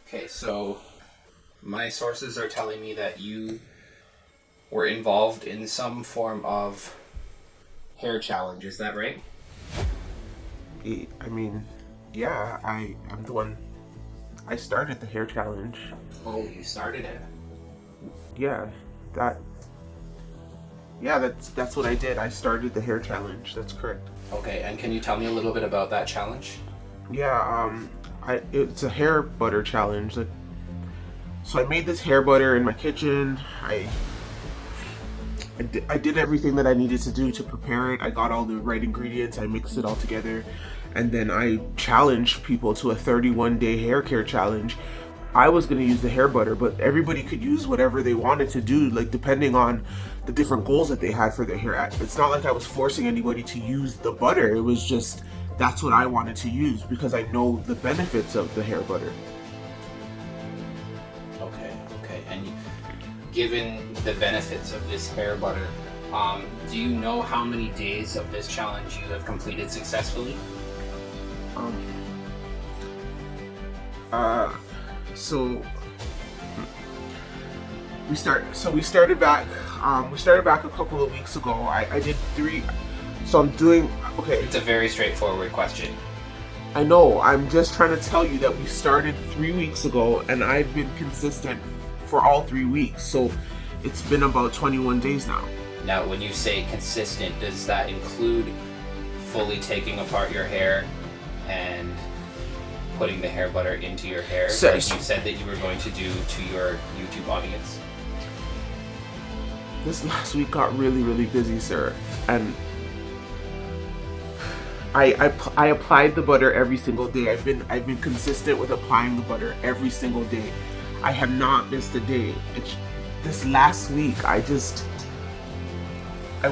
Okay, so my sources are telling me that you were involved in some form of hair challenge. Is that right? I mean, yeah, I'm the one. I started the hair challenge. Oh, you started it. Yeah, that's what I did. I started the hair challenge. That's correct. Okay, and can you tell me a little bit about that challenge? Yeah, it's a hair butter challenge. So I made this hair butter in my kitchen. I did everything that I needed to do to prepare it. I got all the right ingredients. I mixed it all together, and then I challenged people to a 31-day hair care challenge. I was going to use the hair butter, but everybody could use whatever they wanted to do, like depending on the different goals that they had for their hair. It's not like I was forcing anybody to use the butter. It was just that's what I wanted to use because I know the benefits of the hair butter. Okay. And given the benefits of this hair butter, do you know how many days of this challenge you have completed successfully? So we started back a couple of weeks ago. I did 3. So I'm doing okay. It's a very straightforward question. I know. I'm just trying to tell you that we started 3 weeks ago, and I've been consistent for all 3 weeks. So it's been about 21 days now. Now, when you say consistent, does that include fully taking apart your hair and putting the hair butter into your hair, like you said that you were going to do to your YouTube audience? This last week got really, really busy, sir, and I applied the butter every single day. I've been consistent with applying the butter every single day. I have not missed a day. This last week, I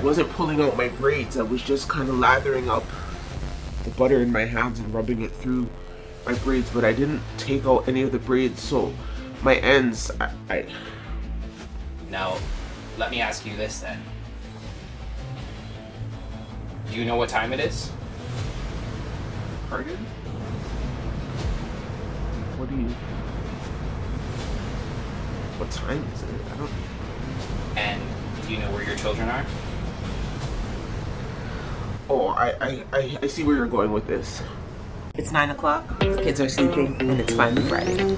wasn't pulling out my braids. I was just kind of lathering up the butter in my hands and rubbing it through my braids, but I didn't take out any of the braids, so my ends, I... Now, let me ask you this then. Do you know what time it is? Pardon? What time is it? I don't... And do you know where your children are? Oh, I see where you're going with this. It's 9 o'clock, the kids are sleeping, and it's finally Friday.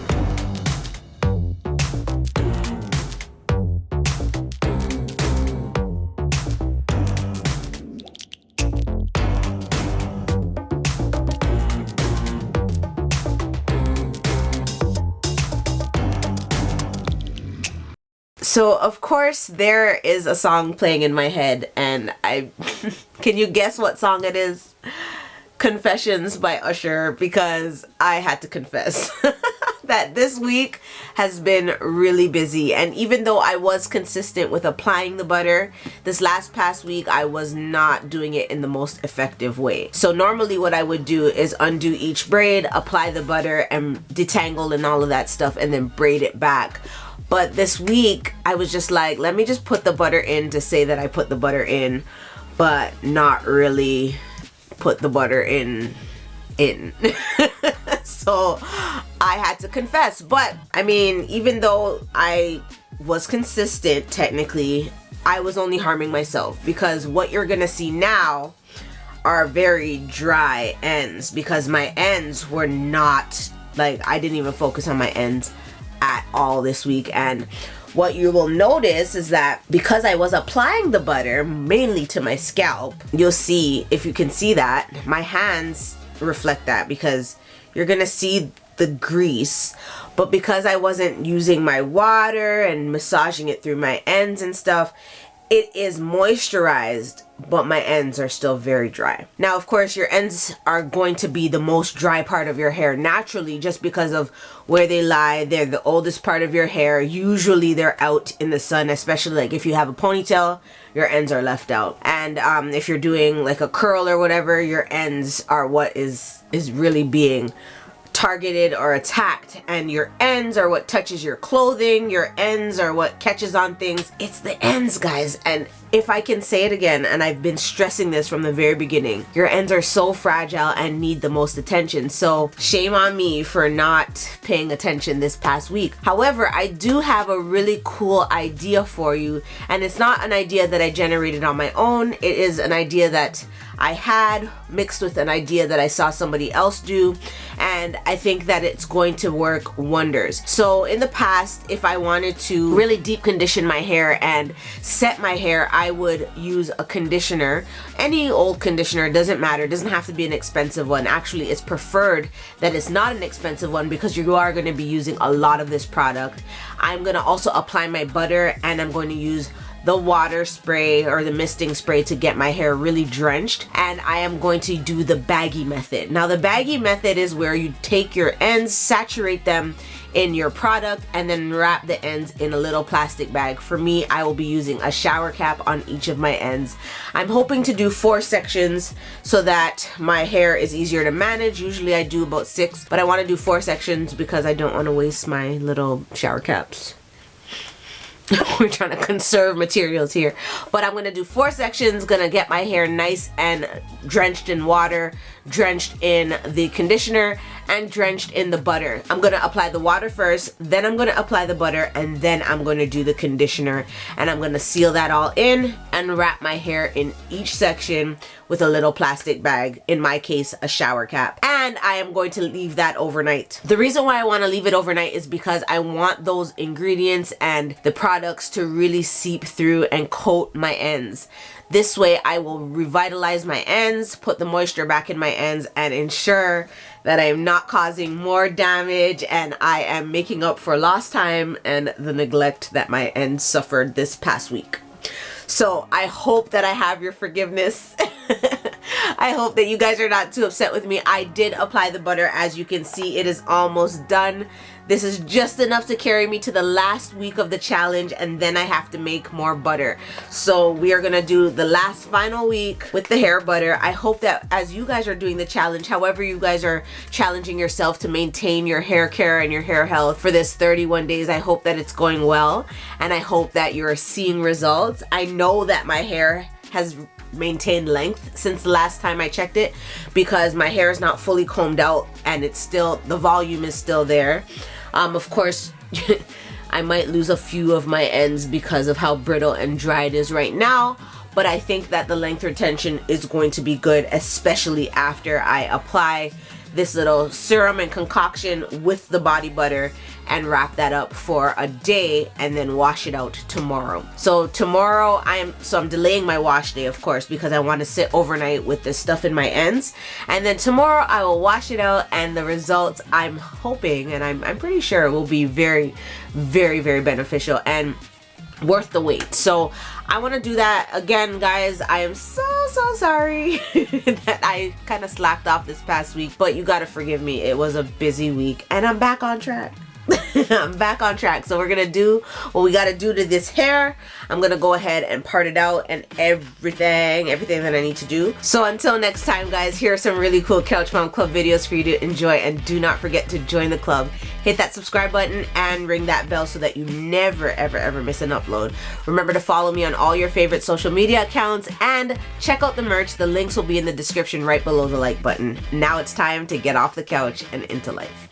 So, of course, there is a song playing in my head, and can you guess what song it is? Confessions by Usher, because I had to confess that this week has been really busy, and even though I was consistent with applying the butter, this past week I was not doing it in the most effective way. So normally what I would do is undo each braid, apply the butter and detangle and all of that stuff, and then braid it back. But this week I was just like, let me just put the butter in to say that I put the butter in, but not really put the butter in. So I had to confess. But I mean, even though I was consistent, technically I was only harming myself, because what you're gonna see now are very dry ends, because my ends were not, like, I didn't even focus on my ends at all this week. And what you will notice is that because I was applying the butter mainly to my scalp, you'll see, if you can see that, my hands reflect that, because you're gonna see the grease. But because I wasn't using my water and massaging it through my ends and stuff, it is moisturized, but my ends are still very dry. Now, of course, your ends are going to be the most dry part of your hair naturally, just because of where they lie. They're the oldest part of your hair. Usually they're out in the sun, especially like if you have a ponytail, your ends are left out. And if you're doing like a curl or whatever, your ends are what is really being targeted or attacked, and your ends are what touches your clothing. Your ends are what catches on things. It's the ends, guys. And if I can say it again, and I've been stressing this from the very beginning, your ends are so fragile and need the most attention. So shame on me for not paying attention this past week. However, I do have a really cool idea for you, and it's not an idea that I generated on my own. It is an idea that I had mixed with an idea that I saw somebody else do, and I think that it's going to work wonders. So in the past, if I wanted to really deep condition my hair and set my hair, I would use a conditioner. Any old conditioner, doesn't matter, it doesn't have to be an expensive one. Actually, it's preferred that it's not an expensive one because you are going to be using a lot of this product. I'm going to also apply my butter, and I'm going to use the water spray or the misting spray to get my hair really drenched, and I am going to do the baggy method. Now the baggy method is where you take your ends, saturate them in your product, and then wrap the ends in a little plastic bag. For me, I will be using a shower cap on each of my ends. I'm hoping to do 4 sections so that my hair is easier to manage. Usually I do about 6, but I want to do 4 sections because I don't want to waste my little shower caps. We're trying to conserve materials here, but I'm gonna do 4 sections. Gonna get my hair nice and drenched in water, drenched in the conditioner, and drenched in the butter. I'm gonna apply the water first, then I'm gonna apply the butter, and then I'm gonna do the conditioner, and I'm gonna seal that all in and wrap my hair in each section with a little plastic bag, in my case a shower cap, and I am going to leave that overnight. The reason why I want to leave it overnight is because I want those ingredients and the products to really seep through and coat my ends. This way I will revitalize my ends, put the moisture back in my ends, and ensure that I am not causing more damage, and I am making up for lost time and the neglect that my ends suffered this past week. So I hope that I have your forgiveness. I hope that you guys are not too upset with me. I did apply the butter. As you can see, it is almost done. This is just enough to carry me to the last week of the challenge, and then I have to make more butter. So we are gonna do the last final week with the hair butter. I hope that as you guys are doing the challenge, however you guys are challenging yourself to maintain your hair care and your hair health for this 31 days, I hope that it's going well, and I hope that you're seeing results. I know that my hair has maintained length since the last time I checked it, because my hair is not fully combed out and it's still, the volume is still there. Of course, I might lose a few of my ends because of how brittle and dry it is right now, but I think that the length retention is going to be good, especially after I apply this little serum and concoction with the body butter and wrap that up for a day and then wash it out tomorrow. So tomorrow I'm delaying my wash day, of course, because I want to sit overnight with this stuff in my ends, and then tomorrow I will wash it out, and the results, I'm hoping and I'm pretty sure, will be very, very, very beneficial and worth the wait. So I want to do that again, guys. I am so sorry that I kind of slacked off this past week, but you gotta forgive me. It was a busy week and I'm back on track. I'm back on track. So we're gonna do what we gotta do to this hair. I'm gonna go ahead and part it out and everything that I need to do. So until next time, guys, here are some really cool Couch Mom Club videos for you to enjoy, and do not forget to join the club. Hit that subscribe button and ring that bell so that you never ever miss an upload. Remember to follow me on all your favorite social media accounts and check out the merch. The links will be in the description right below the like button. Now it's time to get off the couch and into life.